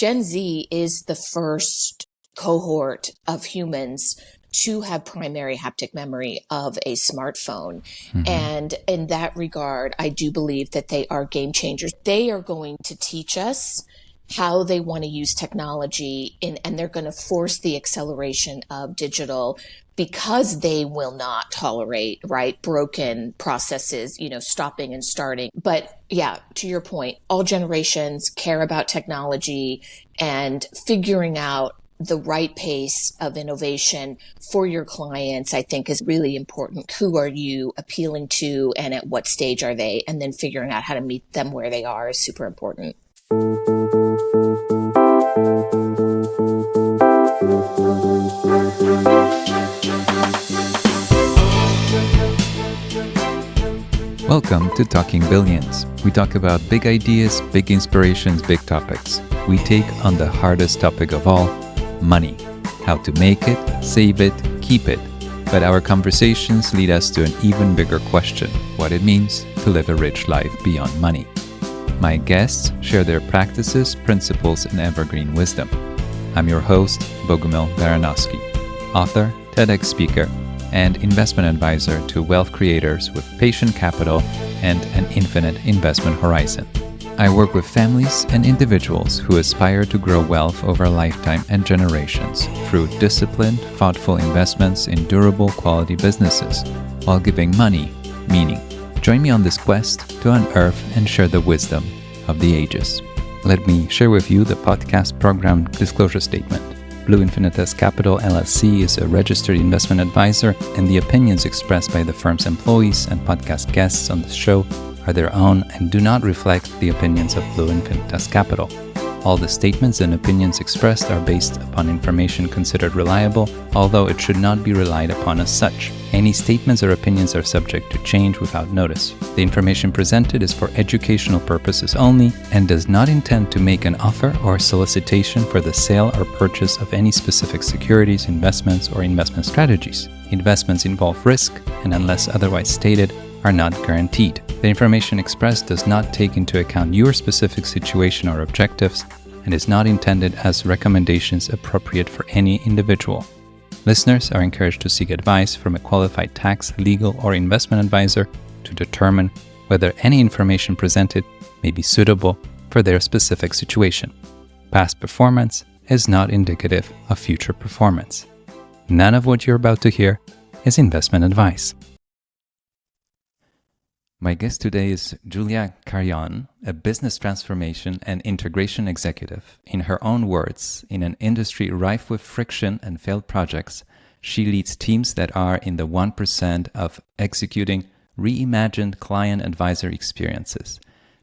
Gen Z is the first cohort of humans to have primary haptic memory of a smartphone. And in that regard, I do believe that they are game changers. They are going to teach us how they want to use technology and they're going to force the acceleration of digital because they will not tolerate, right, broken processes, stopping and starting. But yeah, to your point, all generations care about technology and figuring out the right pace of innovation for your clients, I think, is really important. Who are you appealing to and at what stage are they? And then figuring out how to meet them where they are is super important. Welcome to Talking Billions. We talk about big ideas, big inspirations, big topics. We take on the hardest topic of all, money. How to make it, save it, keep it. But our conversations lead us to an even bigger question, what it means to live a rich life beyond money. My guests share their practices, principles, and evergreen wisdom. I'm your host, Bogumil Baranowski, author, TEDx speaker, and investment advisor to wealth creators with patient capital and an infinite investment horizon. I work with families and individuals who aspire to grow wealth over a lifetime and generations through disciplined, thoughtful investments in durable quality businesses while giving money meaning. Join me on this quest to unearth and share the wisdom of the ages. Let me share with you the podcast program disclosure statement. Blue Infinitas Capital LLC is a registered investment advisor, and the opinions expressed by the firm's employees and podcast guests on this show are their own and do not reflect the opinions of Blue Infinitas Capital. All the statements and opinions expressed are based upon information considered reliable, although it should not be relied upon as such. Any statements or opinions are subject to change without notice. The information presented is for educational purposes only and does not intend to make an offer or solicitation for the sale or purchase of any specific securities, investments, or investment strategies. Investments involve risk and, unless otherwise stated, are not guaranteed. The information expressed does not take into account your specific situation or objectives and is not intended as recommendations appropriate for any individual. Listeners are encouraged to seek advice from a qualified tax, legal, or investment advisor to determine whether any information presented may be suitable for their specific situation. Past performance is not indicative of future performance. None of what you're about to hear is investment advice. My guest today is Julia Carreon, a business transformation and integration executive. In her own words, in an industry rife with friction and failed projects, she leads teams that are in the 1% of executing reimagined client advisor experiences.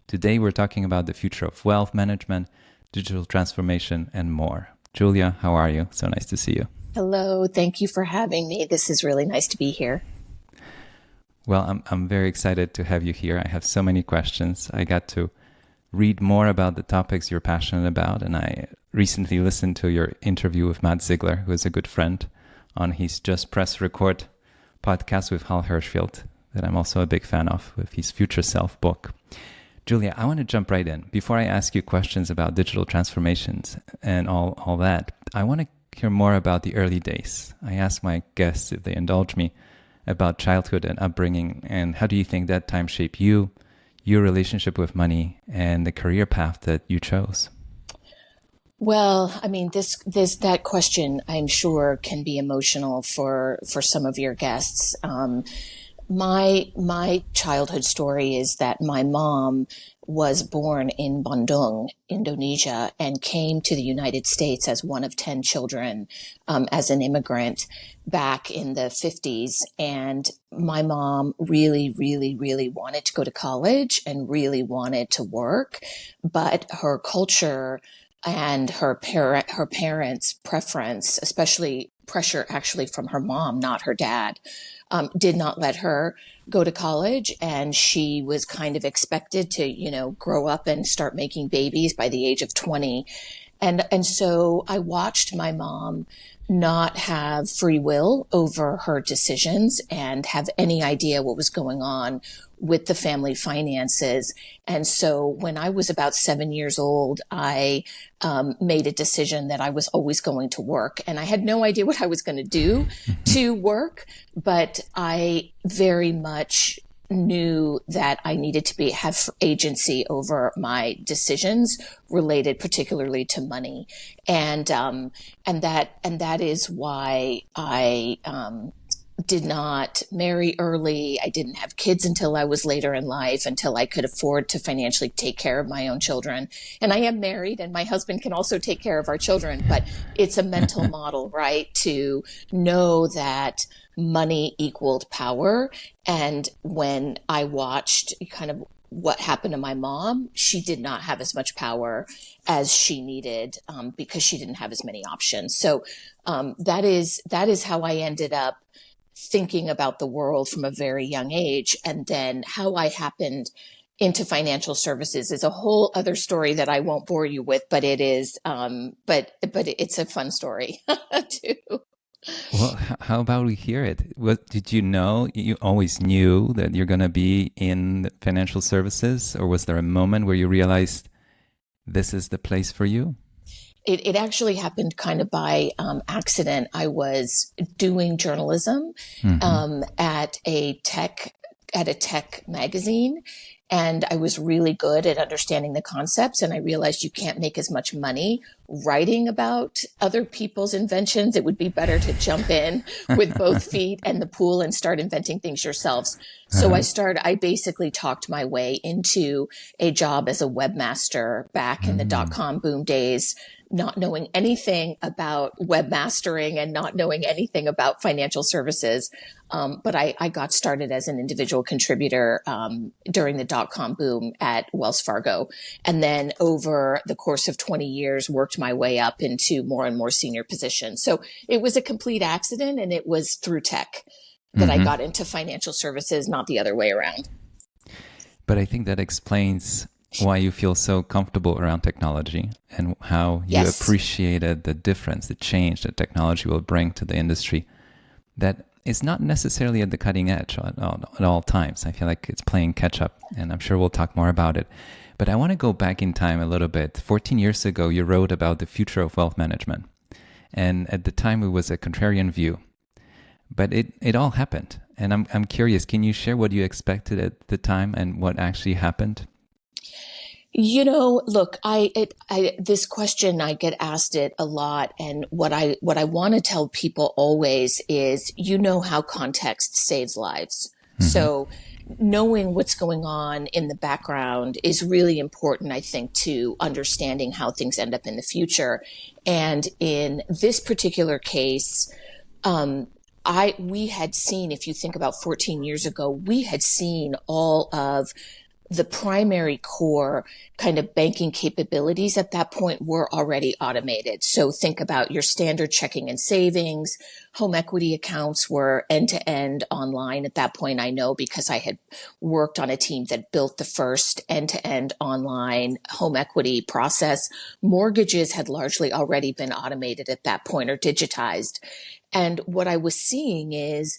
Today, we're talking about the future of wealth management, digital transformation, and more. Julia, how are you? So nice to see you. Hello. Thank you for having me. This is really nice to be here. Well, I'm very excited to have you here. I have so many questions. I got to read more about the topics you're passionate about, and I recently listened to your interview with Matt Ziegler, who is a good friend, on his Just Press Record podcast with Hal Hershfield, that I'm also a big fan of, with his Future Self book. Julia, I want to jump right in. Before I ask you questions about digital transformations and all that, I want to hear more about the early days. I ask my guests, if they indulge me, about childhood and upbringing, and how do you think that time shaped you, your relationship with money, and the career path that you chose? Well, I mean, that question, I'm sure, can be emotional for some of your guests. My childhood story is that my mom was born in Bandung, Indonesia, and came to the United States as one of 10 children, as an immigrant back in the 50s. And my mom really, really, really wanted to go to college and really wanted to work, but her culture and her parents' preference, especially pressure actually from her mom, not her dad, did not let her go to college. And she was kind of expected to, grow up and start making babies by the age of 20. And so I watched my mom not have free will over her decisions and have any idea what was going on with the family finances. And so when I was about 7 years old, I made a decision that I was always going to work. And I had no idea what I was going to do to work, but I very much knew that I needed to have agency over my decisions related particularly to money. And that is why I did not marry early. I didn't have kids until I was later in life, until I could afford to financially take care of my own children. And I am married, and my husband can also take care of our children, but it's a mental model, right? To know that money equaled power. And when I watched kind of what happened to my mom, she did not have as much power as she needed, because she didn't have as many options. So that is how I ended up thinking about the world from a very young age. And then how I happened into financial services is a whole other story that I won't bore you with, but it is, but it's a fun story too. Well, how about we hear it? What did you know? You always knew that you're going to be in financial services, or was there a moment where you realized this is the place for you? It actually happened kind of by accident. I was doing journalism at a tech magazine, and I was really good at understanding the concepts. And I realized you can't make as much money writing about other people's inventions. It would be better to jump in with both feet in the pool and start inventing things yourselves. So I basically talked my way into a job as a webmaster back in the dot-com boom days, not knowing anything about webmastering and not knowing anything about financial services. But I got started as an individual contributor during the dot-com boom at Wells Fargo. And then over the course of 20 years, worked my way up into more and more senior positions. So it was a complete accident, and it was through tech that I got into financial services, not the other way around. But I think that explains why you feel so comfortable around technology and how you appreciated the difference, the change that technology will bring to the industry that is not necessarily at the cutting edge at all times. I feel like it's playing catch up, and I'm sure we'll talk more about it. But I want to go back in time a little bit. 14 years ago, you wrote about the future of wealth management. And at the time, it was a contrarian view. But it all happened. And I'm curious, can you share what you expected at the time and what actually happened? You know, look, this question, I get asked it a lot. And what I want to tell people always is, how context saves lives. So knowing what's going on in the background is really important, I think, to understanding how things end up in the future. And in this particular case, we had seen, if you think about 14 years ago, we had seen all of the primary core kind of banking capabilities at that point were already automated. So think about your standard checking and savings. Home equity accounts were end-to-end online at that point. I know because I had worked on a team that built the first end-to-end online home equity process. Mortgages had largely already been automated at that point or digitized. And what I was seeing is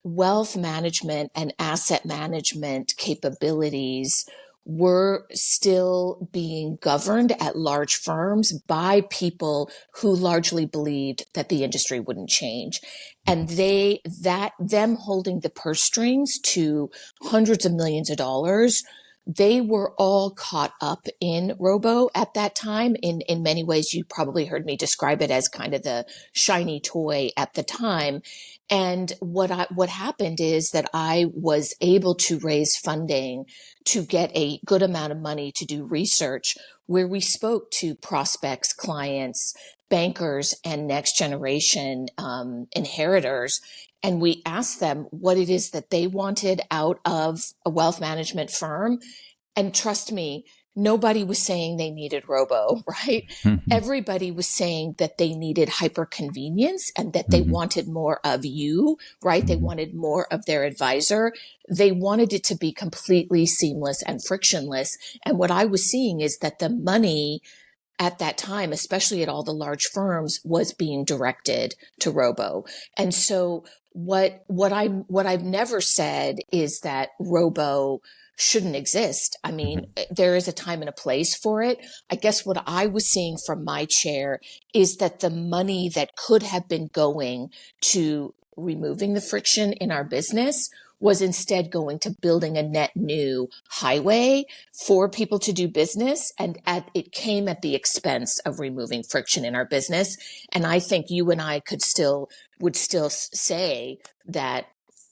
wealth management and asset management capabilities were still being governed at large firms by people who largely believed that the industry wouldn't change. And them holding the purse strings to hundreds of millions of dollars, they were all caught up in robo at that time. In many ways, you probably heard me describe it as kind of the shiny toy at the time. And what happened is that I was able to raise funding to get a good amount of money to do research where we spoke to prospects, clients, bankers, and next generation inheritors. And we asked them what it is that they wanted out of a wealth management firm. And trust me, nobody was saying they needed robo, right? Everybody was saying that they needed hyper convenience and that they wanted more of you, right? They wanted more of their advisor. They wanted it to be completely seamless and frictionless. And what I was seeing is that the money at that time, especially at all the large firms, was being directed to robo. And so what I've never said is that robo shouldn't exist. I mean, there is a time and a place for it. I guess what I was seeing from my chair is that the money that could have been going to removing the friction in our business was instead going to building a net new highway for people to do business. And it came at the expense of removing friction in our business. And I think you and I would still say that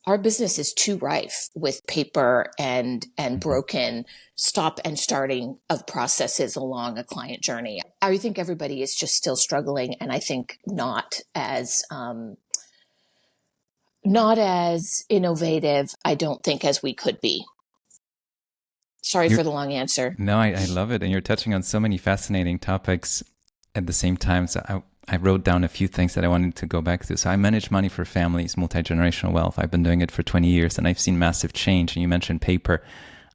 our business is too rife with paper and broken stop and starting of processes along a client journey. I think everybody is just still struggling, and I think not as innovative, I don't think, as we could be. Sorry You're, for the long answer. no, I love it. And you're touching on so many fascinating topics at the same time. So I wrote down a few things that I wanted to go back to. So I manage money for families, multi-generational wealth. I've been doing it for 20 years and I've seen massive change. And you mentioned paper.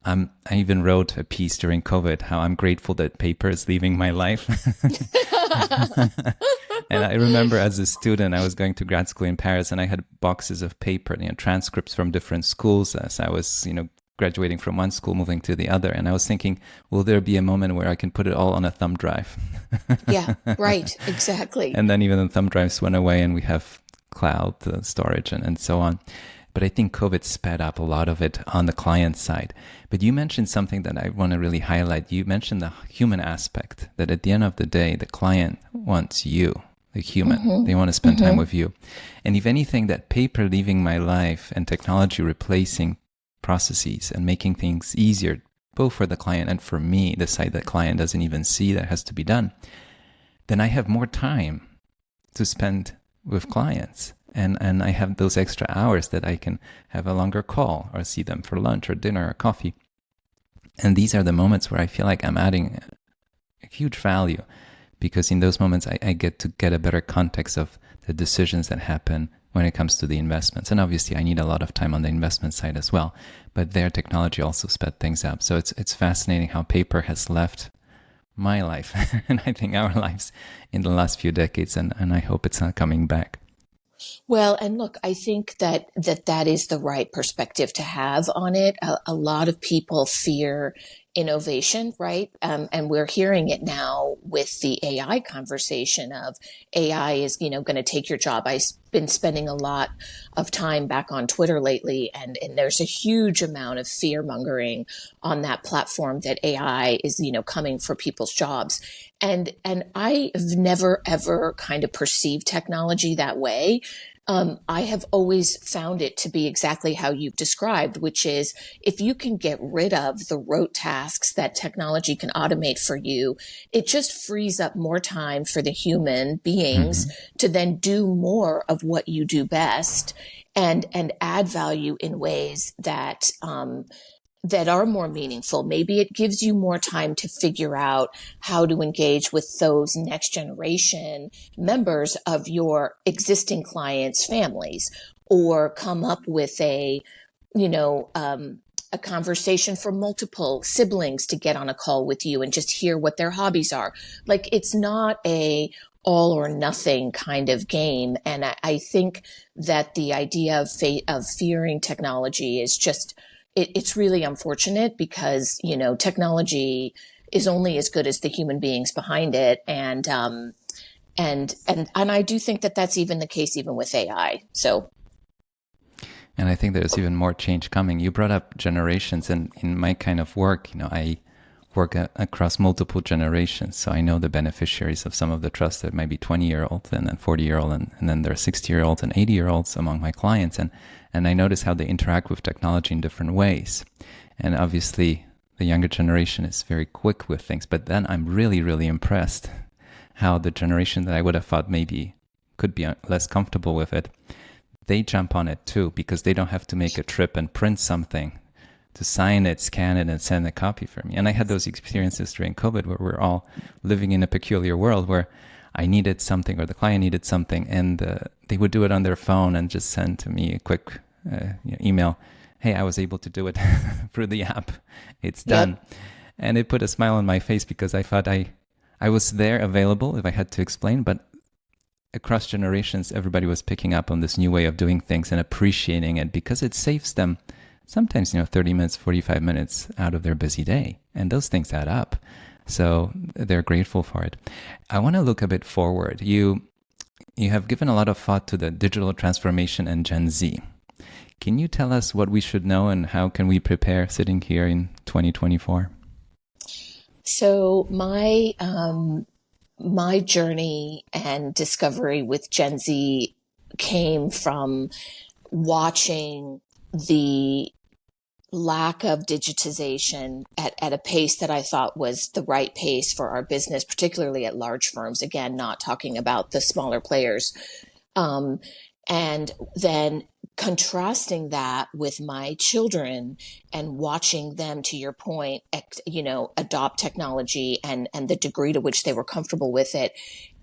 I even wrote a piece during COVID, how I'm grateful that paper is leaving my life. And I remember as a student, I was going to grad school in Paris and I had boxes of paper, transcripts from different schools as I was, graduating from one school, moving to the other. And I was thinking, will there be a moment where I can put it all on a thumb drive? Yeah, right. Exactly. And then even the thumb drives went away and we have cloud storage and so on. But I think COVID sped up a lot of it on the client side. But you mentioned something that I want to really highlight. You mentioned the human aspect, that at the end of the day, the client wants you, the human. Mm-hmm. They want to spend time with you. And if anything, that paper leaving my life and technology replacing processes and making things easier, both for the client and for me, the side that client doesn't even see that has to be done, then I have more time to spend with clients. And I have those extra hours that I can have a longer call or see them for lunch or dinner or coffee. And these are the moments where I feel like I'm adding a huge value, because in those moments I get to get a better context of the decisions that happen when it comes to the investments. And obviously I need a lot of time on the investment side as well, but their technology also sped things up. So it's fascinating how paper has left my life and I think our lives in the last few decades, and I hope it's not coming back. Well, and look, I think that is the right perspective to have on it. A lot of people fear innovation, right? And we're hearing it now with the AI conversation of AI is, going to take your job. I've been spending a lot of time back on Twitter lately, and there's a huge amount of fear mongering on that platform that AI is, coming for people's jobs. And I have never, ever kind of perceived technology that way. I have always found it to be exactly how you've described, which is if you can get rid of the rote tasks that technology can automate for you, it just frees up more time for the human beings to then do more of what you do best and add value in ways that are more meaningful. Maybe it gives you more time to figure out how to engage with those next generation members of your existing clients' families, or come up with a conversation for multiple siblings to get on a call with you and just hear what their hobbies are. Like, it's not a all or nothing kind of game. And I think that the idea of fearing technology is just, it's really unfortunate, because, technology is only as good as the human beings behind it. And I do think that that's even the case, even with AI. So. And I think there's even more change coming. You brought up generations, and in my kind of work, I work across multiple generations. So I know the beneficiaries of some of the trust that might be 20-year-olds and then 40-year-old, and then there are 60-year-olds and 80-year-olds among my clients. And I notice how they interact with technology in different ways. And obviously, the younger generation is very quick with things. But then I'm really, really impressed how the generation that I would have thought maybe could be less comfortable with it, they jump on it too, because they don't have to make a trip and print something to sign it, scan it, and send a copy for me. And I had those experiences during COVID where we're all living in a peculiar world where I needed something or the client needed something, and they would do it on their phone and just send to me a quick email. Hey, I was able to do it through the app. It's done. Yep. And it put a smile on my face, because I thought I was there available if I had to explain, but across generations, everybody was picking up on this new way of doing things and appreciating it because it saves them sometimes, 30 minutes, 45 minutes out of their busy day. And those things add up. So they're grateful for it. I want to look a bit forward. You have given a lot of thought to the digital transformation and Gen Z. Can you tell us what we should know and how can we prepare sitting here in 2024? So my journey and discovery with Gen Z came from watching the lack of digitization at a pace that I thought was the right pace for our business, particularly at large firms. Again, not talking about the smaller players. And then contrasting that with my children and watching them, to your point, adopt technology and the degree to which they were comfortable with it.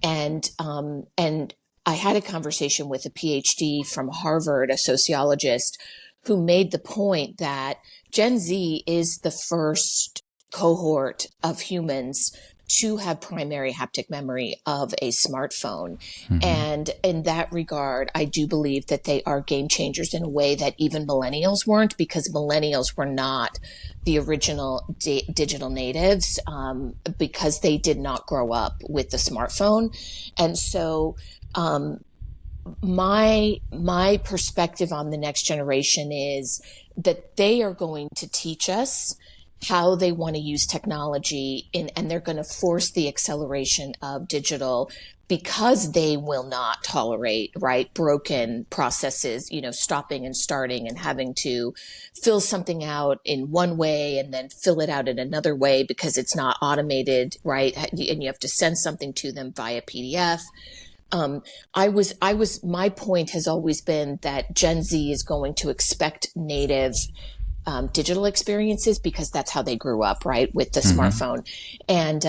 And I had a conversation with a PhD from Harvard, a sociologist, who made the point that Gen Z is the first cohort of humans to have primary haptic memory of a smartphone. Mm-hmm. And in that regard, I do believe that they are game changers in a way that even millennials weren't, because millennials were not the original digital natives, because they did not grow up with the smartphone. And so, my perspective on the next generation is that they are going to teach us how they want to use technology and they're going to force the acceleration of digital, because they will not tolerate, broken processes, stopping and starting and having to fill something out in one way and then fill it out in another way because it's not automated, right? And you have to send something to them via PDF. My point has always been that Gen Z is going to expect native digital experiences because that's how they grew up, right, with the smartphone. And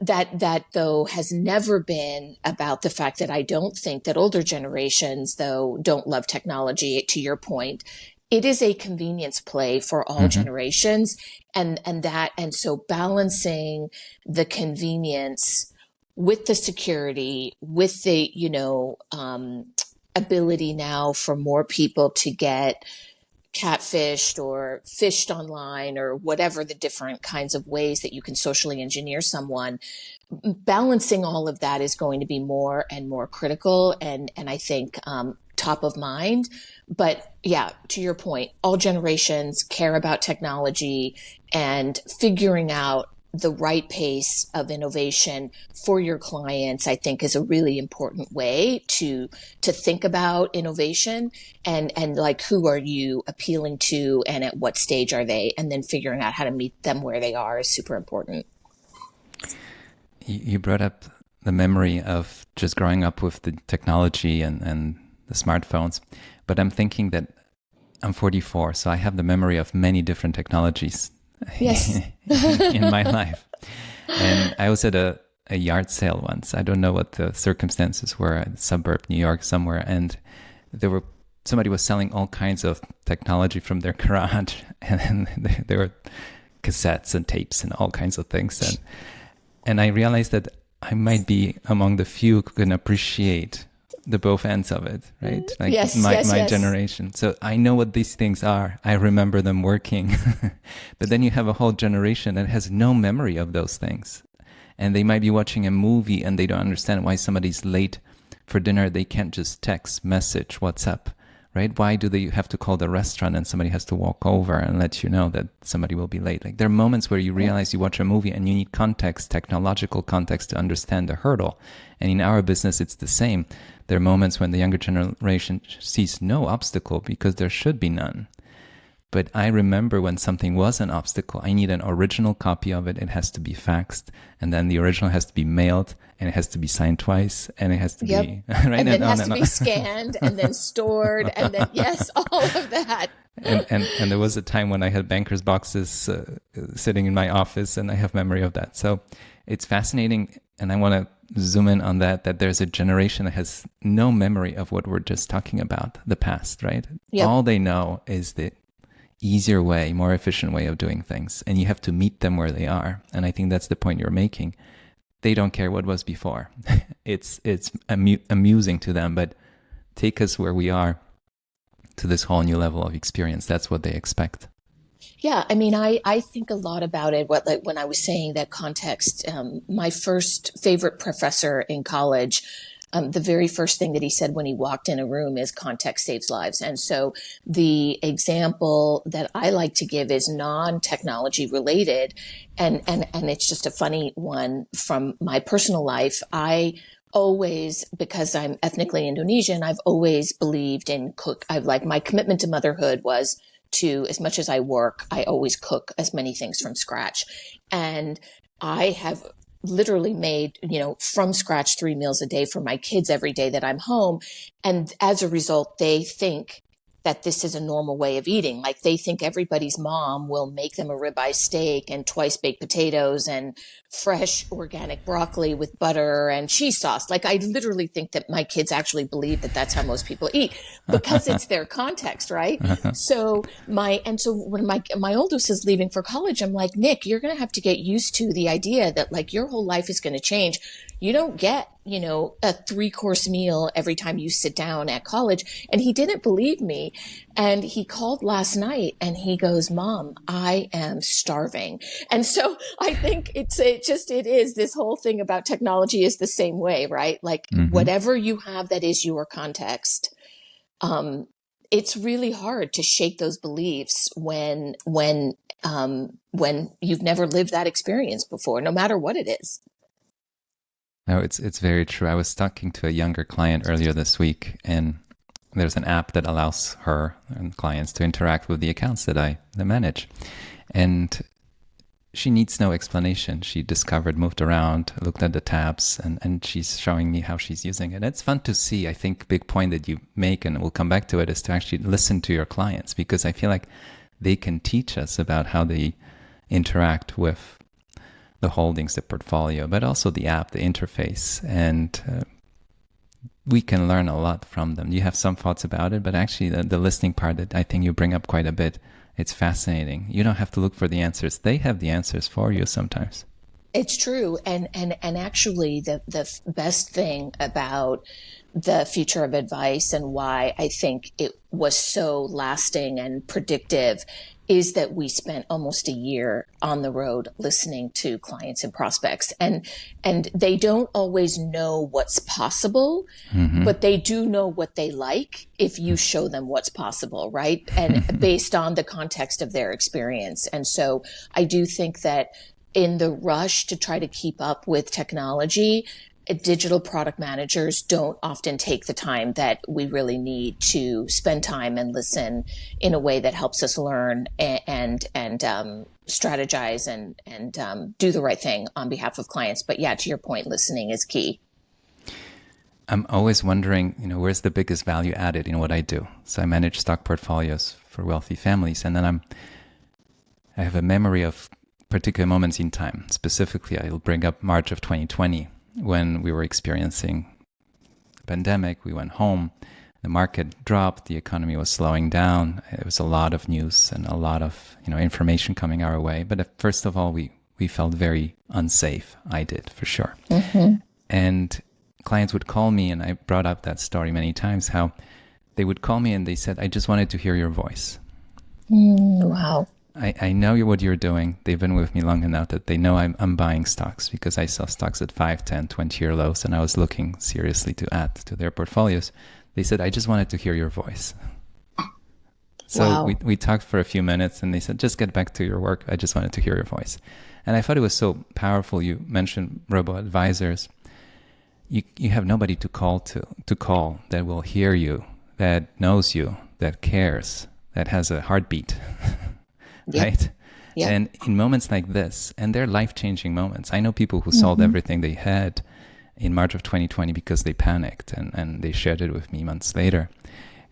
that though has never been about the fact that I don't think that older generations, though, don't love technology, to your point. It is a convenience play for all generations. And so balancing the convenience with the security, with the, ability now for more people to get catfished or fished online or whatever the different kinds of ways that you can socially engineer someone, balancing all of that is going to be more and more critical and I think top of mind. But yeah, to your point, all generations care about technology and figuring out the right pace of innovation for your clients, I think, is a really important way to think about innovation and like, who are you appealing to and at what stage are they? And then figuring out how to meet them where they are is super important. You brought up the memory of just growing up with the technology and the smartphones, but I'm thinking that I'm 44, so I have the memory of many different technologies. Yes. in my life. And I was at a yard sale once. I don't know what the circumstances were, in suburb New York somewhere, and somebody was selling all kinds of technology from their garage, and there were cassettes and tapes and all kinds of things. And I realized that I might be among the few who can appreciate the both ends of it, right? Like my generation. So I know what these things are. I remember them working. But then you have a whole generation that has no memory of those things. And they might be watching a movie and they don't understand why somebody's late for dinner. They can't just text, message, WhatsApp, right? Why do they have to call the restaurant and somebody has to walk over and let you know that somebody will be late? Like, there are moments where you realize you watch a movie and you need context, technological context, to understand the hurdle. And in our business, it's the same. There are moments when the younger generation sees no obstacle because there should be none. But I remember when something was an obstacle, I need an original copy of it. It has to be faxed, and then the original has to be mailed, and it has to be signed twice, and it has to be right, and then it has to be scanned, and then stored, and then all of that. And there was a time when I had banker's boxes sitting in my office, and I have memory of that. So it's fascinating, and I want to zoom in on that there's a generation that has no memory of what we're just talking about, the past, right? Yep. All they know is the easier way, more efficient way of doing things. And you have to meet them where they are. And I think that's the point you're making. they don't care what was before. It's amusing to them, but take us where we are to this whole new level of experience. That's what they expect. Yeah, I mean, I think a lot about it. Like when I was saying that context, my first favorite professor in college, the very first thing that he said when he walked in a room is context saves lives. And so the example that I like to give is non-technology related. And it's just a funny one from my personal life. I always, because I'm ethnically Indonesian, I've always believed in I've like my commitment to motherhood was to, as much as I work, I always cook as many things from scratch. And I have literally made, from scratch 3 meals a day for my kids every day that I'm home. And as a result, they think that this is a normal way of eating. Like they think everybody's mom will make them a ribeye steak and twice baked potatoes and fresh organic broccoli with butter and cheese sauce. Like I literally think that my kids actually believe that that's how most people eat because it's their context, right? So when my oldest is leaving for college, I'm like, Nick, you're going to have to get used to the idea that like your whole life is going to change. You don't get, a 3-course meal every time you sit down at college. And he didn't believe me. And he called last night and he goes, Mom, I am starving. And so I think it is this whole thing about technology is the same way, right? Like whatever you have that is your context, it's really hard to shake those beliefs when you've never lived that experience before, no matter what it is. No, it's very true. I was talking to a younger client earlier this week, and there's an app that allows her and clients to interact with the accounts that I manage. And she needs no explanation. She moved around, looked at the tabs, and she's showing me how she's using it. It's fun to see. I think big point that you make, and we'll come back to it, is to actually listen to your clients, because I feel like they can teach us about how they interact with the holdings, the portfolio, but also the app, the interface. And we can learn a lot from them. You have some thoughts about it, but actually the listening part that I think you bring up quite a bit, it's fascinating. You don't have to look for the answers. They have the answers for you sometimes. It's true. And actually the best thing about the future of advice and why I think it was so lasting and predictive is that we spent almost a year on the road listening to clients and prospects, and they don't always know what's possible, but they do know what they like if you show them what's possible, right? And based on the context of their experience. And so I do think that in the rush to try to keep up with technology, digital product managers don't often take the time that we really need to spend time and listen in a way that helps us learn and strategize and do the right thing on behalf of clients. But yeah, to your point, listening is key. I'm always wondering, where's the biggest value added in what I do? So I manage stock portfolios for wealthy families, and then I have a memory of particular moments in time. Specifically, I'll bring up March of 2020. When we were experiencing the pandemic, we went home, the market dropped, the economy was slowing down. It was a lot of news and a lot of information coming our way. But first of all, we felt very unsafe. I did, for sure. And clients would call me, and I brought up that story many times, how they would call me and they said, I just wanted to hear your voice. Wow. I know what you're doing. They've been with me long enough that they know I'm buying stocks, because I saw stocks at 5, 10, 20-year lows, and I was looking seriously to add to their portfolios. They said, I just wanted to hear your voice. So wow. we talked for a few minutes, and they said, just get back to your work. I just wanted to hear your voice. And I thought it was so powerful. You mentioned robo-advisors. You have nobody to call that will hear you, that knows you, that cares, that has a heartbeat. Right? Yeah. And in moments like this, and they're life-changing moments. I know people who sold everything they had in March of 2020 because they panicked, and they shared it with me months later,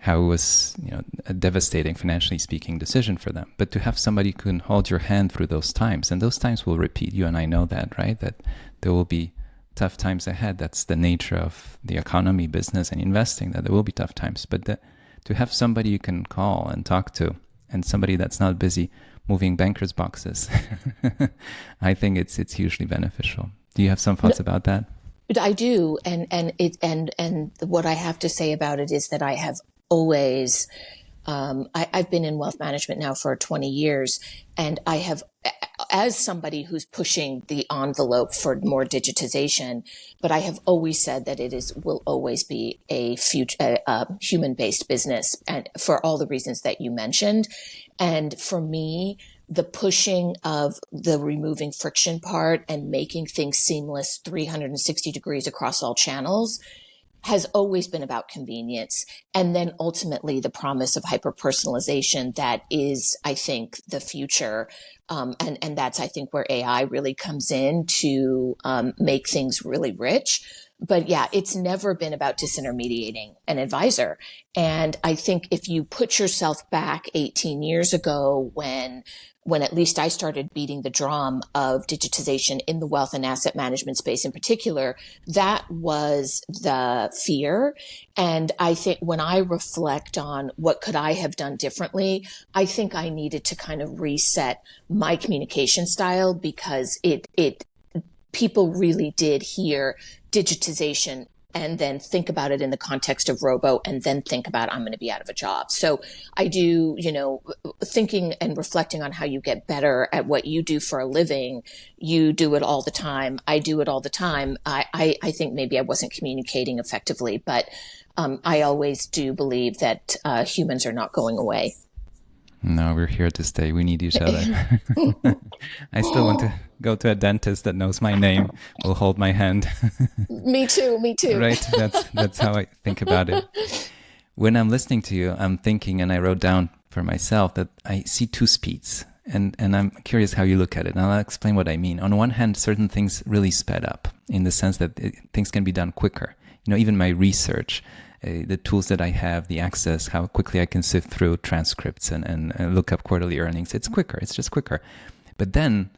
how it was a devastating, financially speaking, decision for them. But to have somebody who can hold your hand through those times, and those times will repeat, you and I know that, right? That there will be tough times ahead. That's the nature of the economy, business, and investing, that there will be tough times. But to have somebody you can call and talk to, and somebody that's not busy moving bankers' boxes, I think it's hugely beneficial. Do you have some thoughts about that? I do, and what I have to say about it is that I have always, I've been in wealth management now for 20 years, and I have, as somebody who's pushing the envelope for more digitization, but I have always said that will always be a future, human-based business, and for all the reasons that you mentioned. And for me, the pushing of the removing friction part and making things seamless 360 degrees across all channels has always been about convenience. And then ultimately the promise of hyper-personalization that is, I think, the future. And that's, I think, where AI really comes in to make things really rich. But yeah, it's never been about disintermediating an advisor. And I think if you put yourself back 18 years ago when at least I started beating the drum of digitization in the wealth and asset management space in particular, that was the fear. And I think when I reflect on what could I have done differently, I think I needed to kind of reset my communication style because people really did hear digitization and then think about it in the context of robo and then think about I'm going to be out of a job. So I do, thinking and reflecting on how you get better at what you do for a living. You do it all the time. I do it all the time. I think maybe I wasn't communicating effectively, but I always do believe that humans are not going away. No, we're here to stay. We need each other. I still want to go to a dentist that knows my name, will hold my hand. Me too. Right? That's how I think about it. When I'm listening to you, I'm thinking, and I wrote down for myself, that I see two speeds. And I'm curious how you look at it. And I'll explain what I mean. On one hand, certain things really sped up in the sense that things can be done quicker. Even my research, the tools that I have, the access, how quickly I can sift through transcripts and look up quarterly earnings. It's quicker. It's just quicker. But then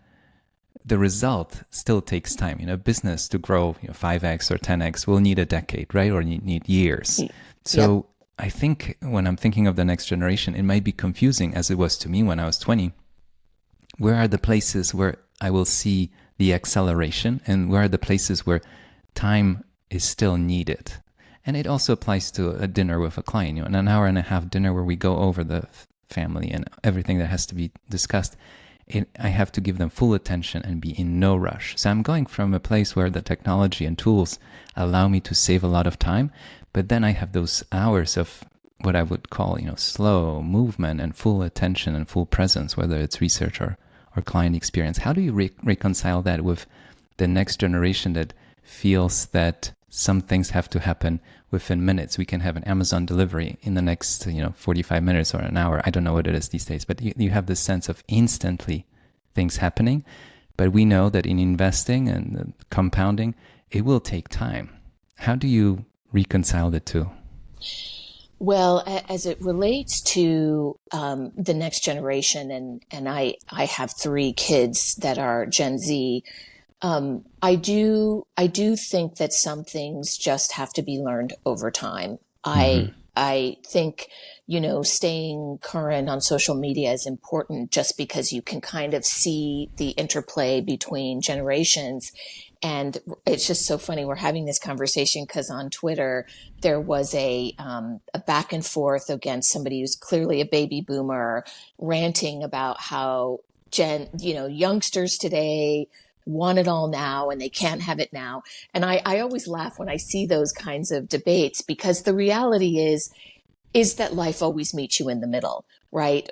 the result still takes time. Business to grow 5x or 10x will need a decade, right? Or you need years. So yep. I think when I'm thinking of the next generation, it might be confusing as it was to me when I was 20. Where are the places where I will see the acceleration and where are the places where time is still needed? And it also applies to a dinner with a client, an hour and a half dinner where we go over the family and everything that has to be discussed. I have to give them full attention and be in no rush. So I'm going from a place where the technology and tools allow me to save a lot of time, but then I have those hours of what I would call, slow movement and full attention and full presence, whether it's research or client experience. How do you reconcile that with the next generation that feels that some things have to happen within minutes? We can have an Amazon delivery in the next 45 minutes or an hour. I don't know what it is these days, but you have this sense of instantly things happening. But we know that in investing and compounding, it will take time. How do you reconcile the two? Well, as it relates to the next generation, and I have 3 kids that are Gen Z, I do think that some things just have to be learned over time. Mm-hmm. I think, staying current on social media is important just because you can kind of see the interplay between generations. And it's just so funny. We're having this conversation because on Twitter, there was a back and forth against somebody who's clearly a baby boomer ranting about how youngsters today want it all now and they can't have it now. And I always laugh when I see those kinds of debates because the reality is that life always meets you in the middle, right?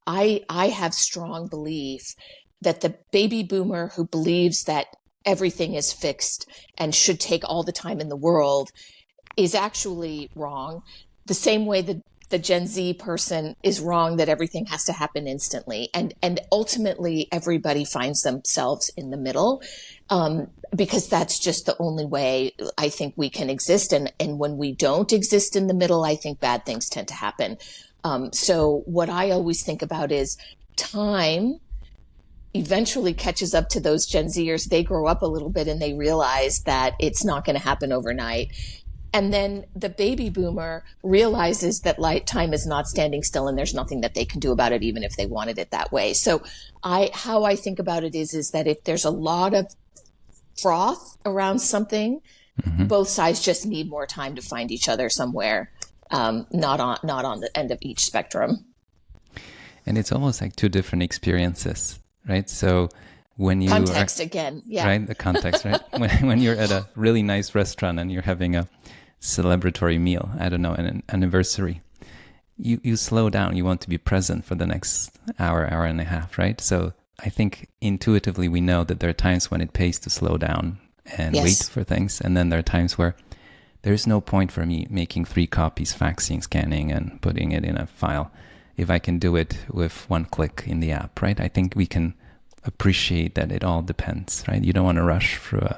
I have strong belief that the baby boomer who believes that everything is fixed and should take all the time in the world is actually wrong. The same way that the Gen Z person is wrong that everything has to happen instantly. And ultimately, everybody finds themselves in the middle because that's just the only way I think we can exist. And when we don't exist in the middle, I think bad things tend to happen. So what I always think about is time eventually catches up to those Gen Zers. They grow up a little bit and they realize that it's not going to happen overnight. And then the baby boomer realizes that time is not standing still and there's nothing that they can do about it, even if they wanted it that way. So how I think about it is that if there's a lot of froth around something. Mm-hmm. Both sides just need more time to find each other somewhere, not on the end of each spectrum. And it's almost like two different experiences, right? So when you Context again, yeah. right, the context, right? When you're at a really nice restaurant and you're having a celebratory meal, I don't know, an anniversary, you slow down. You want to be present for the next hour and a half, right? So I think intuitively we know that there are times when it pays to slow down and Yes. wait for things. And then there are times where there's no point for me making 3 copies, faxing, scanning, and putting it in a file if I can do it with one click in the app, right? I think we can appreciate that it all depends, right? You don't want to rush through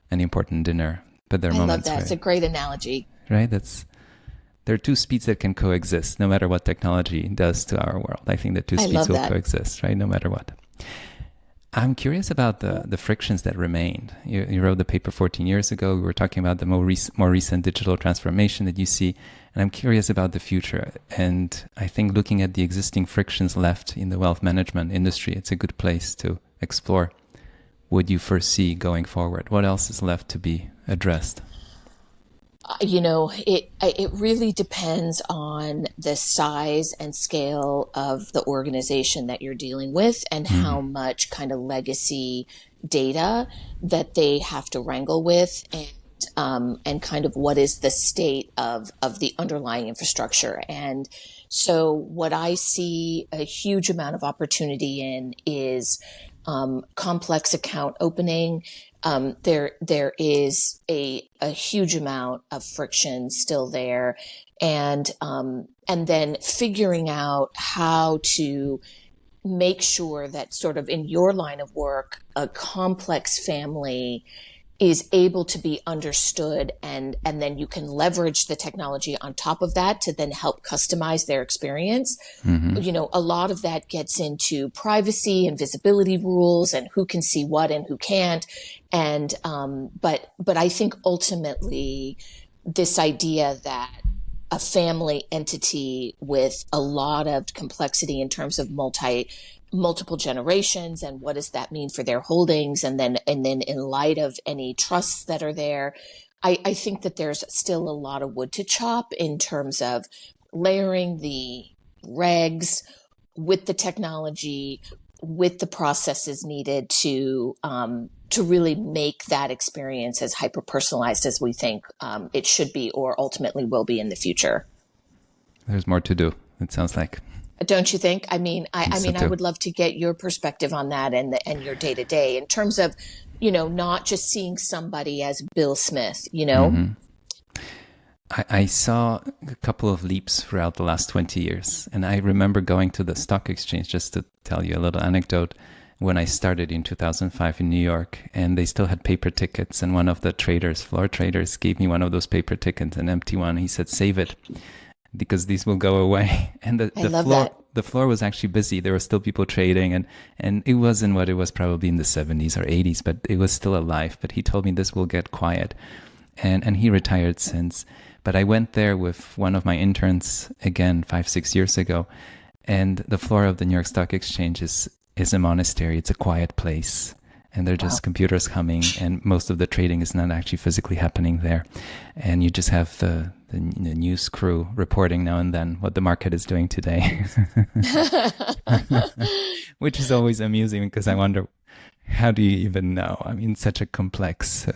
an important dinner, but there are I love moments that. where, It's a great analogy. right? There are two speeds that can coexist, no matter what technology does to our world. I think that two I speeds love will that. coexist, right? No matter what. I'm curious about the frictions that remained. You wrote the paper 14 years ago. We were talking about the more recent digital transformation that you see. And I'm curious about the future. And I think looking at the existing frictions left in the wealth management industry, it's a good place to explore what you foresee going forward. What else is left to be addressed? It really depends on the size and scale of the organization that you're dealing with and how much kind of legacy data that they have to wrangle with, and kind of what is the state of the underlying infrastructure. And so what I see a huge amount of opportunity in is complex account opening. There is a huge amount of friction still there, and then figuring out how to make sure that sort of in your line of work, a complex family is able to be understood, and then you can leverage the technology on top of that to then help customize their experience. A lot of that gets into privacy and visibility rules and who can see what and who can't. And but I think ultimately this idea that a family entity with a lot of complexity in terms of multiple generations, and what does that mean for their holdings, and then in light of any trusts that are there, I think that there's still a lot of wood to chop in terms of layering the regs with the technology, with the processes needed to really make that experience as hyper personalized as we think it should be, or ultimately will be in the future. There's more to do, it sounds like. Don't you think? I mean, So I would love to get your perspective on that and your day to day in terms of, not just seeing somebody as Bill Smith, I saw a couple of leaps throughout the last 20 years. And I remember going to the stock exchange, just to tell you a little anecdote, when I started in 2005 in New York, and they still had paper tickets. And one of the floor traders, gave me one of those paper tickets, an empty one. He said, "Save it, because these will go away." And the floor was actually busy. There were still people trading, and it wasn't what it was probably in the 70s or 80s, but it was still alive. But he told me this will get quiet. And he retired since. But I went there with one of my interns again 5-6 years ago, and the floor of the New York Stock Exchange is a monastery. It's a quiet place, and there are just computers humming, and most of the trading is not actually physically happening there. And you just have the news crew reporting now and then what the market is doing today, which is always amusing, because I wonder, how do you even know? I mean, such a complex,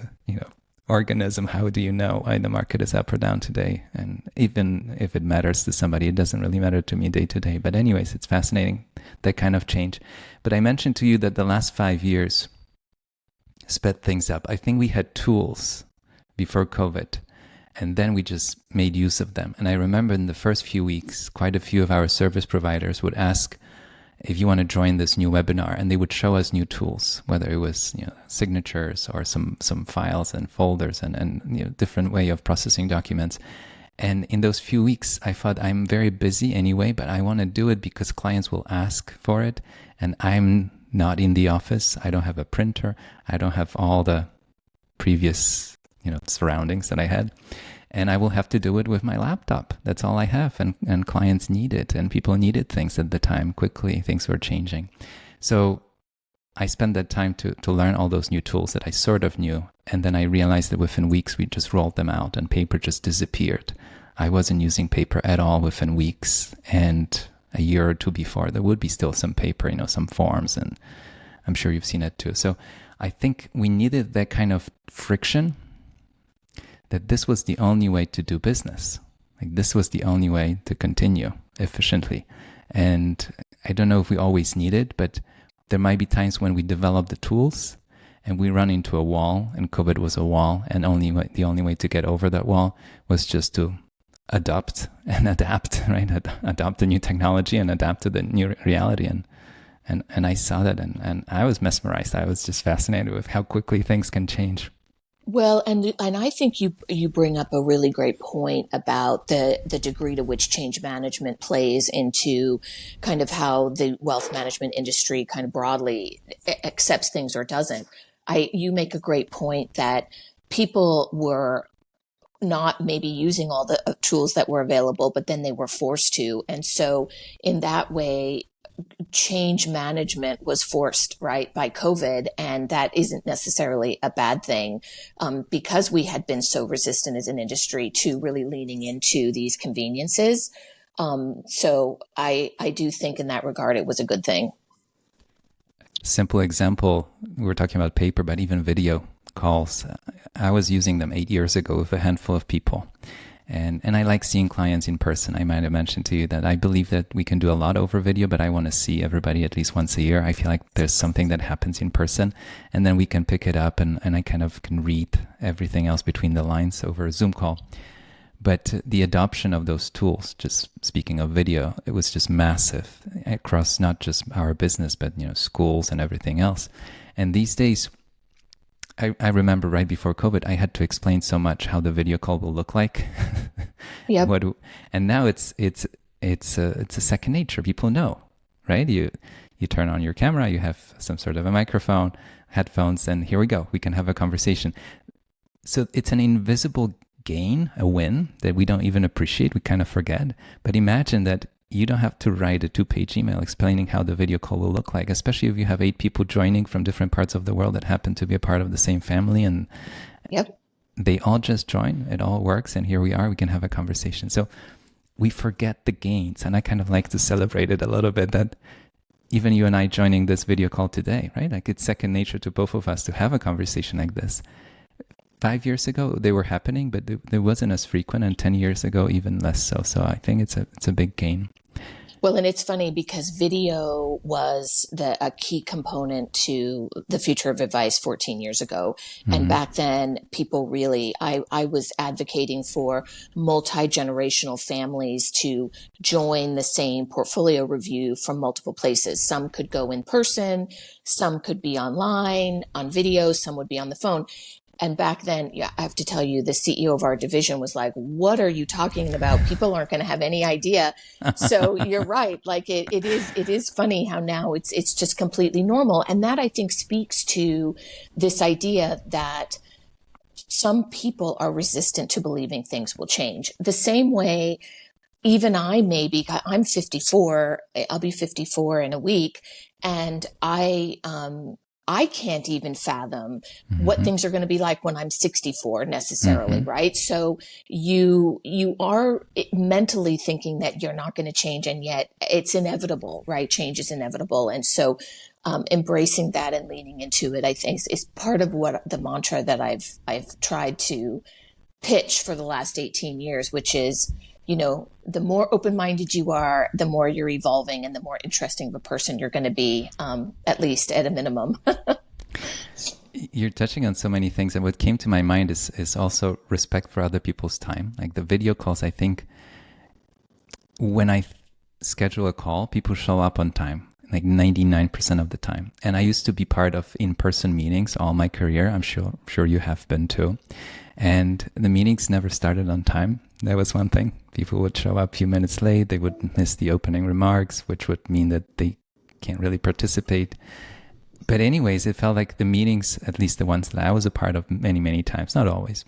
organism. How do you know why the market is up or down today? And even if it matters to somebody, it doesn't really matter to me day to day. But anyways, it's fascinating, that kind of change. But I mentioned to you that the last 5 years sped things up. I think we had tools before COVID, and then we just made use of them. And I remember in the first few weeks, quite a few of our service providers would ask, if you want to join this new webinar, and they would show us new tools, whether it was signatures or some files and folders and different way of processing documents. And in those few weeks, I thought, I'm very busy anyway, but I want to do it because clients will ask for it, and I'm not in the office. I don't have a printer. I don't have all the previous surroundings that I had. And I will have to do it with my laptop. That's all I have. And clients need it. And people needed things at the time quickly. Things were changing. So I spent that time to learn all those new tools that I sort of knew. And then I realized that within weeks, we just rolled them out and paper just disappeared. I wasn't using paper at all within weeks. And a year or two before, there would be still some paper, some forms. And I'm sure you've seen it too. So I think we needed that kind of friction, that this was the only way to do business. Like this was the only way to continue efficiently. And I don't know if we always need it, but there might be times when we develop the tools and we run into a wall, and COVID was a wall, and the only way to get over that wall was just to adopt and adapt, right? Adopt the new technology and adapt to the new reality. And I saw that, and I was mesmerized. I was just fascinated with how quickly things can change. Well, and I think you bring up a really great point about the degree to which change management plays into kind of how the wealth management industry kind of broadly accepts things or doesn't. You make a great point that people were not maybe using all the tools that were available, but then they were forced to. And so in that way, change management was forced, right, by COVID. And that isn't necessarily a bad thing, because we had been so resistant as an industry to really leaning into these conveniences. So I do think in that regard, it was a good thing. Simple example, we were talking about paper, but even video calls. I was using them 8 years ago with a handful of people. And I like seeing clients in person. I might have mentioned to you that I believe that we can do a lot over video, but I want to see everybody at least once a year. I feel like there's something that happens in person, and then we can pick it up, and I kind of can read everything else between the lines over a Zoom call. But the adoption of those tools, just speaking of video, it was just massive across not just our business, but schools and everything else. And these days, I remember right before COVID, I had to explain so much how the video call will look like. Yep. And now it's a second nature. People know, right? You turn on your camera, you have some sort of a microphone, headphones, and here we go. We can have a conversation. So it's an invisible gain, a win that we don't even appreciate. We kind of forget. But imagine that you don't have to write a 2-page email explaining how the video call will look like, especially if you have 8 people joining from different parts of the world that happen to be a part of the same family, and Yep. they all just join, it all works, and here we are, we can have a conversation. So we forget the gains, and I kind of like to celebrate it a little bit, that even you and I joining this video call today, right? Like it's second nature to both of us to have a conversation like this. 5 years ago, they were happening, but they wasn't as frequent, and 10 years ago, even less so. So I think it's a big gain. Well, and it's funny because video was a key component to the future of advice 14 years ago. Mm-hmm. And back then, people really, I was advocating for multi-generational families to join the same portfolio review from multiple places. Some could go in person, some could be online, on video, some would be on the phone. And back then, I have to tell you, the CEO of our division was like, what are you talking about? People aren't going to have any idea. So you're right. Like it is funny how now it's just completely normal. And that I think speaks to this idea that some people are resistant to believing things will change. The same way even I'm 54, I'll be 54 in a week. And I can't even fathom what things are going to be like when I'm 64 necessarily, right? So you are mentally thinking that you're not going to change, and yet it's inevitable, right? Change is inevitable. And so embracing that and leaning into it, I think is part of what the mantra that I've tried to pitch for the last 18 years, which is, the more open-minded you are, the more you're evolving and the more interesting of a person you're going to be, at least at a minimum. You're touching on so many things. And what came to my mind is also respect for other people's time. Like the video calls, I think when I schedule a call, people show up on time, like 99% of the time. And I used to be part of in-person meetings all my career. I'm sure you have been too. And the meetings never started on time. That was one thing. People would show up a few minutes late. They would miss the opening remarks, which would mean that they can't really participate. But anyways, it felt like the meetings, at least the ones that I was a part of many, many times, not always,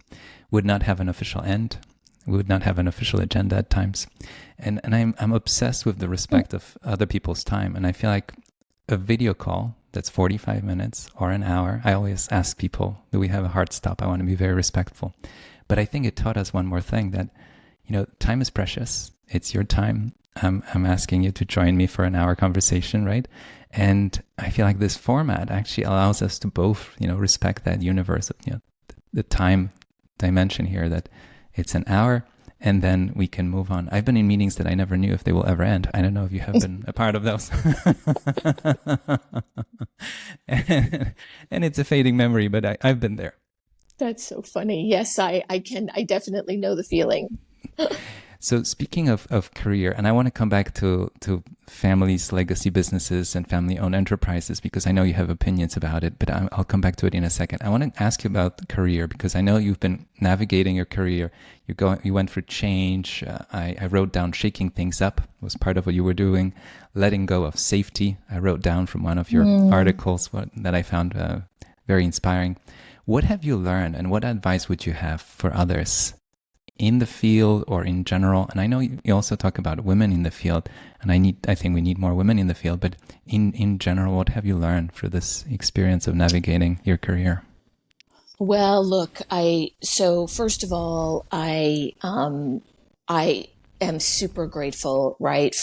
would not have an official end. We would not have an official agenda at times. And I'm obsessed with the respect of other people's time. And I feel like a video call that's 45 minutes or an hour. I always ask people, do we have a hard stop? I want to be very respectful. But I think it taught us one more thing, that, time is precious. It's your time. I'm asking you to join me for an hour conversation, right? And I feel like this format actually allows us to both, respect that universe, the time dimension here, that it's an hour, and then we can move on. I've been in meetings that I never knew if they will ever end. I don't know if you have been a part of those. And it's a fading memory, but I've been there. That's so funny. Yes, I definitely know the feeling. So speaking of career, and I want to come back to families, legacy businesses, and family-owned enterprises, because I know you have opinions about it, but I'll come back to it in a second. I want to ask you about career, because I know you've been navigating your career. You went through change. I wrote down shaking things up was part of what you were doing. Letting go of safety, I wrote down from one of your articles that I found very inspiring. What have you learned, and what advice would you have for others in the field or in general? And I know you also talk about women in the field, and I think we need more women in the field, but in general, what have you learned through this experience of navigating your career? Well, look, so first of all, I am super grateful, right,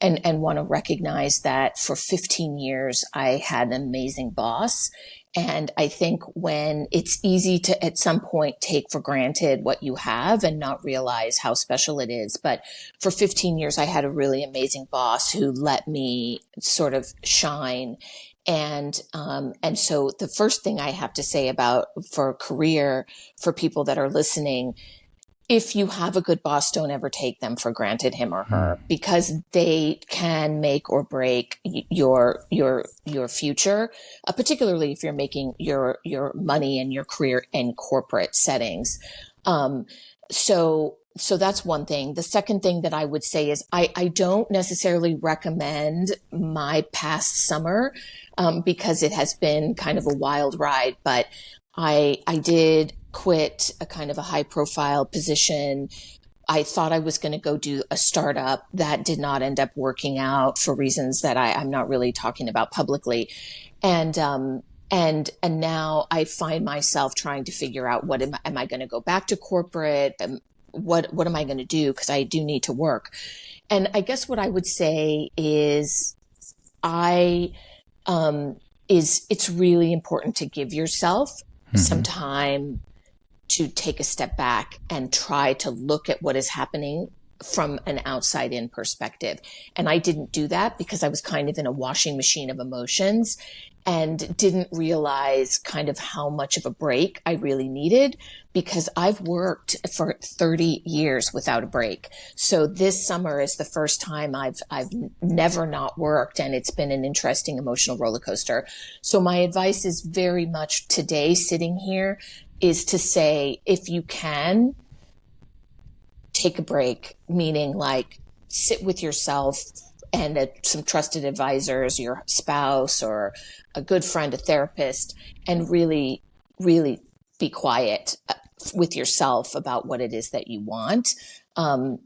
and want to recognize that for 15 years, I had an amazing boss. And I think when it's easy to at some point take for granted what you have and not realize how special it is. But for 15 years, I had a really amazing boss who let me sort of shine. And so the first thing I have to say about for career, for people that are listening, if you have a good boss, don't ever take them for granted, him or her, because they can make or break your future, particularly if you're making your money and your career in corporate settings. So that's one thing. The second thing that I would say is I don't necessarily recommend my past summer, because it has been kind of a wild ride, but I did quit a kind of a high profile position. I thought I was going to go do a startup. That did not end up working out for reasons that I'm not really talking about publicly. And now I find myself trying to figure out am I going to go back to corporate? What am I going to do? Because I do need to work. And I guess what I would say is it's really important to give yourself some time to take a step back and try to look at what is happening from an outside in perspective. And I didn't do that because I was kind of in a washing machine of emotions and didn't realize kind of how much of a break I really needed, because I've worked for 30 years without a break. So this summer is the first time I've never not worked, and it's been an interesting emotional roller coaster. So my advice is very much today, sitting here, is to say, if you can, take a break, meaning like sit with yourself and some trusted advisors, your spouse or a good friend, a therapist, and really, really be quiet with yourself about what it is that you want.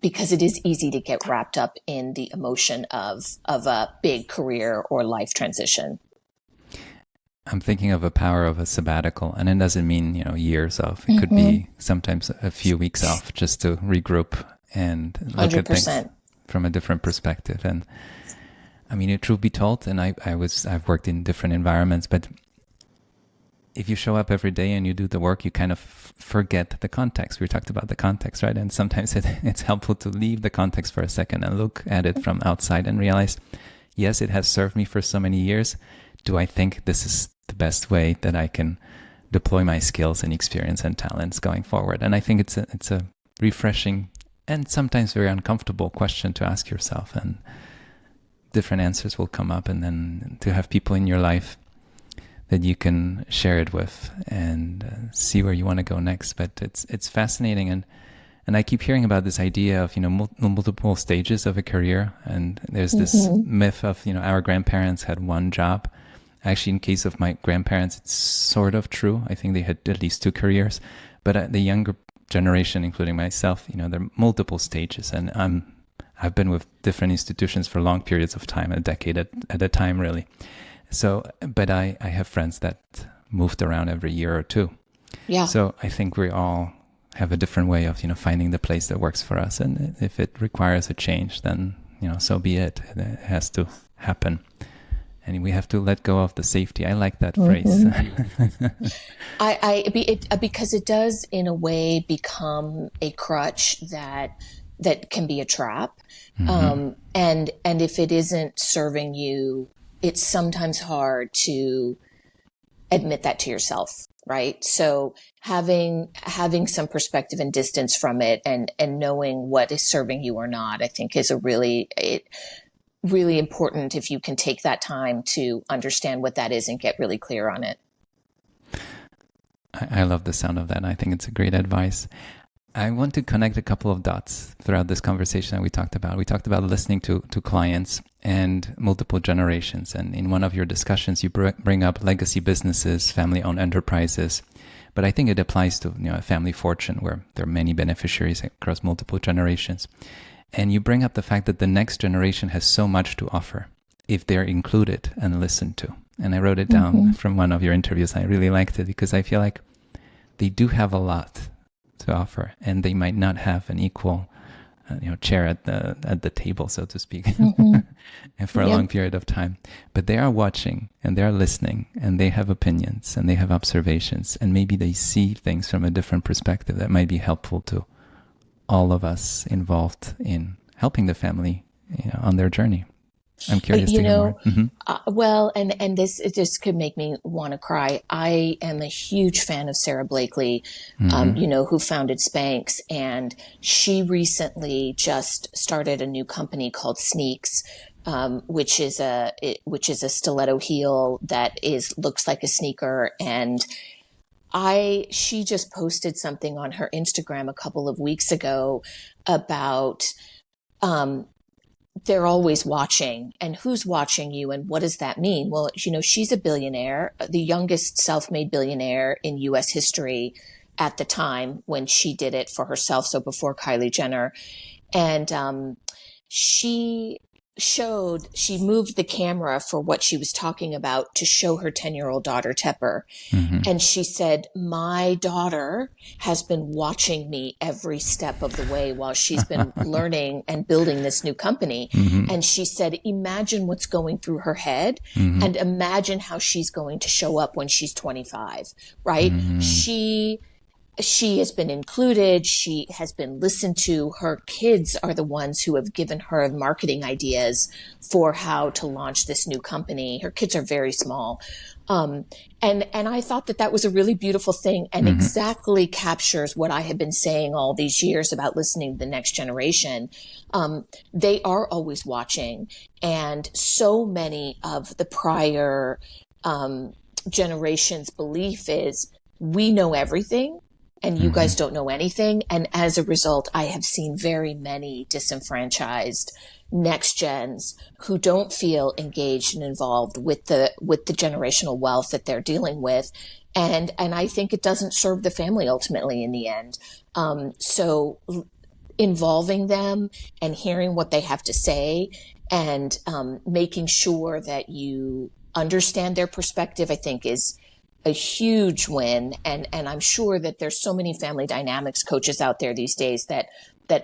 Because it is easy to get wrapped up in the emotion of a big career or life transition. I'm thinking of the power of a sabbatical, and it doesn't mean, years off. It could be sometimes a few weeks off just to regroup and look 100%. At things from a different perspective. And I mean, truth be told, and I've worked in different environments, but if you show up every day and you do the work, you kind of forget the context. We talked about the context, right? And sometimes it's helpful to leave the context for a second and look at it from outside and realize, yes, it has served me for so many years. Do I think this is the best way that I can deploy my skills and experience and talents going forward? And I think it's a refreshing and sometimes very uncomfortable question to ask yourself, and different answers will come up, and then to have people in your life that you can share it with and see where you want to go next. But it's fascinating, and I keep hearing about this idea of multiple stages of a career, and there's this myth of our grandparents had one job. Actually, in case of my grandparents, it's sort of true. I think they had at least 2 careers, but the younger generation, including myself, there are multiple stages, and I've been with different institutions for long periods of time, a decade at a time, really. So, but I have friends that moved around every year or two. Yeah. So I think we all have a different way of, finding the place that works for us. And if it requires a change, then, so be it. It has to happen. And we have to let go of the safety. I like that phrase. Because it does in a way become a crutch that can be a trap. And if it isn't serving you, it's sometimes hard to admit that to yourself, right? So having some perspective and distance from it, and knowing what is serving you or not, I think is really important if you can take that time to understand what that is and get really clear on it. I love the sound of that. I think it's a great advice. I want to connect a couple of dots throughout this conversation that we talked about. We talked about listening to clients and multiple generations. And in one of your discussions, you bring up legacy businesses, family-owned enterprises. But I think it applies to a family fortune where there are many beneficiaries across multiple generations. And you bring up the fact that the next generation has so much to offer if they're included and listened to. And I wrote it down from one of your interviews. I really liked it because I feel like they do have a lot to offer, and they might not have an equal, chair at the table, so to speak, and for a long period of time. But they are watching, and they are listening, and they have opinions, and they have observations, and maybe they see things from a different perspective that might be helpful to all of us involved in helping the family, on their journey. I'm curious to hear more. Well, and this, it just could make me want to cry. I am a huge fan of Sarah Blakely, who founded Spanx, and she recently just started a new company called Sneaks, which is a stiletto heel that looks like a sneaker. And she just posted something on her Instagram a couple of weeks ago about, they're always watching, and who's watching you, and what does that mean? Well, she's a billionaire, the youngest self-made billionaire in U.S. history at the time when she did it for herself. So before Kylie Jenner. And she moved the camera for what she was talking about to show her 10-year-old daughter, Tepper. And she said, my daughter has been watching me every step of the way while she's been learning and building this new company. And she said, imagine what's going through her head, and imagine how she's going to show up when she's 25, right? She has been included. She has been listened to. Her kids are the ones who have given her marketing ideas for how to launch this new company. Her kids are very small. And I thought that was a really beautiful thing, and exactly captures what I have been saying all these years about listening to the next generation. They are always watching, and so many of the prior generations' belief is, we know everything, and you guys don't know anything. And as a result, I have seen very many disenfranchised next gens who don't feel engaged and involved with the generational wealth that they're dealing with. And I think it doesn't serve the family ultimately in the end. So involving them and hearing what they have to say, and making sure that you understand their perspective, I think is a huge win. And I'm sure that there's so many family dynamics coaches out there these days that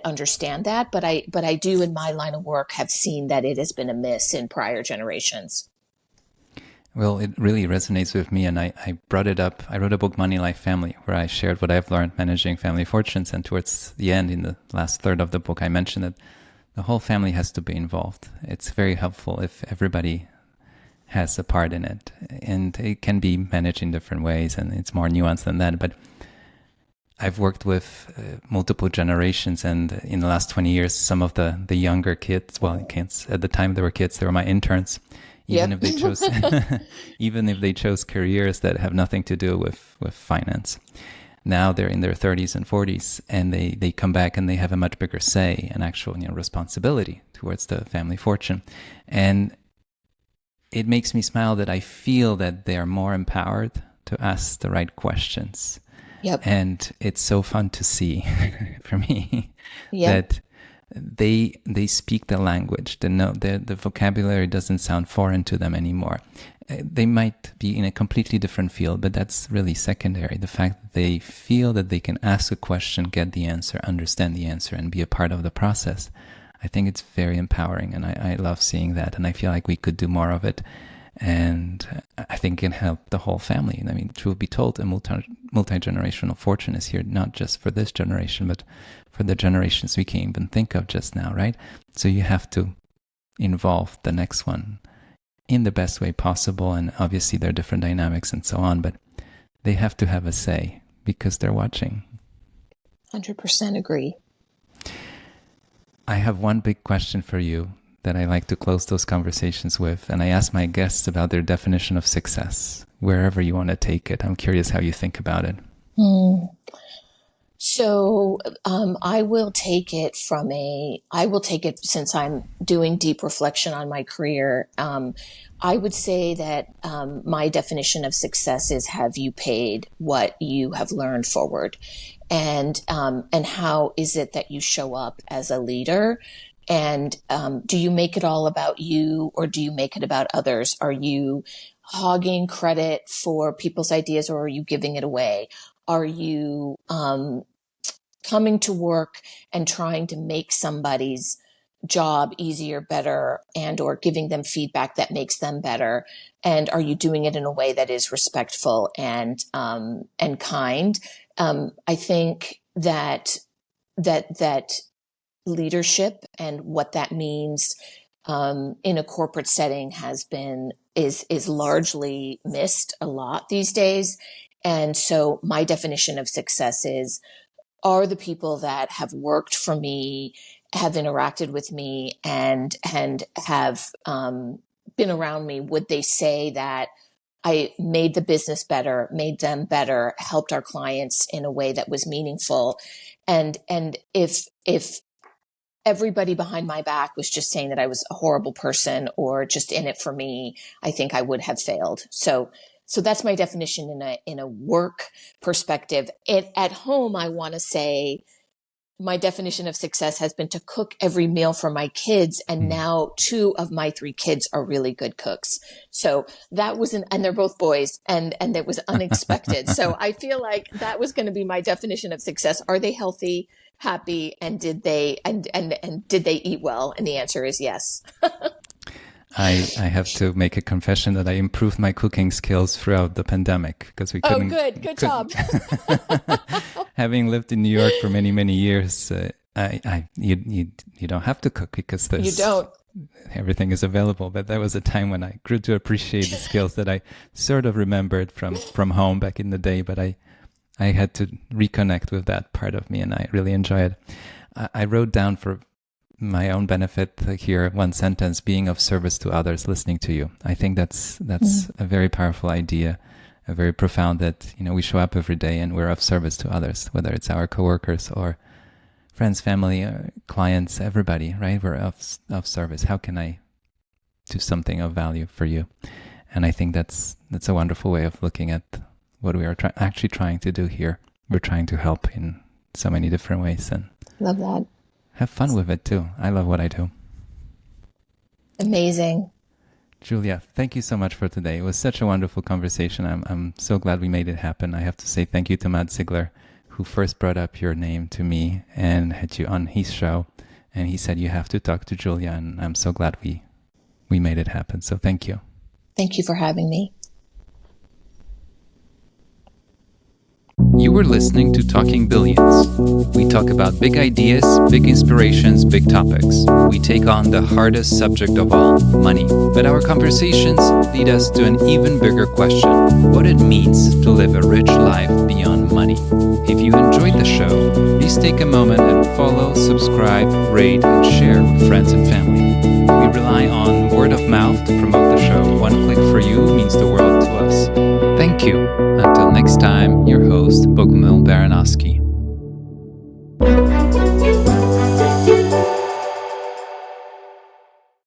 understand that. But I do, in my line of work, have seen that it has been a miss in prior generations. Well, it really resonates with me. And I brought it up. I wrote a book, Money, Life, Family, where I shared what I've learned managing family fortunes. And towards the end, in the last third of the book, I mentioned that the whole family has to be involved. It's very helpful if everybody has a part in it, and it can be managed in different ways, and it's more nuanced than that. But I've worked with multiple generations, and in the last 20 years, some of the younger kids, kids at the time they were kids, they were my interns, even if they chose careers that have nothing to do with finance. Now they're in their 30s and 40s, and they come back and they have a much bigger say and actual responsibility towards the family fortune. And it makes me smile that I feel that they are more empowered to ask the right questions. And it's so fun to see for me that they speak the language. The vocabulary doesn't sound foreign to them anymore. They might be in a completely different field, but that's really secondary. The fact that they feel that they can ask a question, get the answer, understand the answer, and be a part of the process, I think it's very empowering, and I love seeing that, and I feel like we could do more of it, and I think it can help the whole family. I mean, truth be told, a multi-generational fortune is here not just for this generation, but for the generations we can't even think of just now, right? So you have to involve the next one in the best way possible, and obviously there are different dynamics and so on, but they have to have a say because they're watching. 100% agree. I have one big question for you that I like to close those conversations with, and I ask my guests about their definition of success, wherever you want to take it. I'm curious how you think about it. So I will take it since I'm doing deep reflection on my career. I would say that my definition of success is, have you paid what you have learned forward? And how is it that you show up as a leader? And do you make it all about you, or do you make it about others? Are you hogging credit for people's ideas, or are you giving it away? Are you coming to work and trying to make somebody's job easier, better, and or giving them feedback that makes them better? And are you doing it in a way that is respectful and kind? I think that leadership and what that means in a corporate setting is largely missed a lot these days. And so my definition of success are the people that have worked for me, have interacted with me, and have been around me, would they say that I made the business better, made them better, helped our clients in a way that was meaningful? And if everybody behind my back was just saying that I was a horrible person or just in it for me, I think I would have failed. So that's my definition in a work perspective. At home, I want to say my definition of success has been to cook every meal for my kids. And now 2 of my 3 kids are really good cooks. So that was and they're both boys, and it was unexpected. So I feel like that was going to be my definition of success. Are they healthy, happy, and did they eat well? And the answer is yes. I have to make a confession that I improved my cooking skills throughout the pandemic because we couldn't. Oh, good job. Having lived in New York for many, many years, you don't have to cook because you don't. Everything is available. But there was a time when I grew to appreciate the skills that I sort of remembered from home back in the day. But I had to reconnect with that part of me, and I really enjoy it. I wrote down for my own benefit here one sentence: being of service to others, listening to you. I think that's a very powerful idea, a very profound, that we show up every day and we're of service to others, whether it's our coworkers or friends, family, clients, everybody, right? We're of service. How can I do something of value for you? And I think that's a wonderful way of looking at what we are actually trying to do here. We're trying to help in so many different ways, and love that. Have fun with it too. I love what I do. Amazing. Julia, thank you so much for today. It was such a wonderful conversation. I'm so glad we made it happen. I have to say thank you to Matt Ziegler, who first brought up your name to me and had you on his show. And he said, you have to talk to Julia. And I'm so glad we made it happen. So thank you. Thank you for having me. You were listening to Talking Billions. We talk about big ideas, big inspirations, big topics. We take on the hardest subject of all, money. But our conversations lead us to an even bigger question: what it means to live a rich life beyond money. If you enjoyed the show, please take a moment and follow, subscribe, rate, and share with friends and family. We rely on word of mouth to promote the show. One click for you means the world to us. Thank you. Until next time, your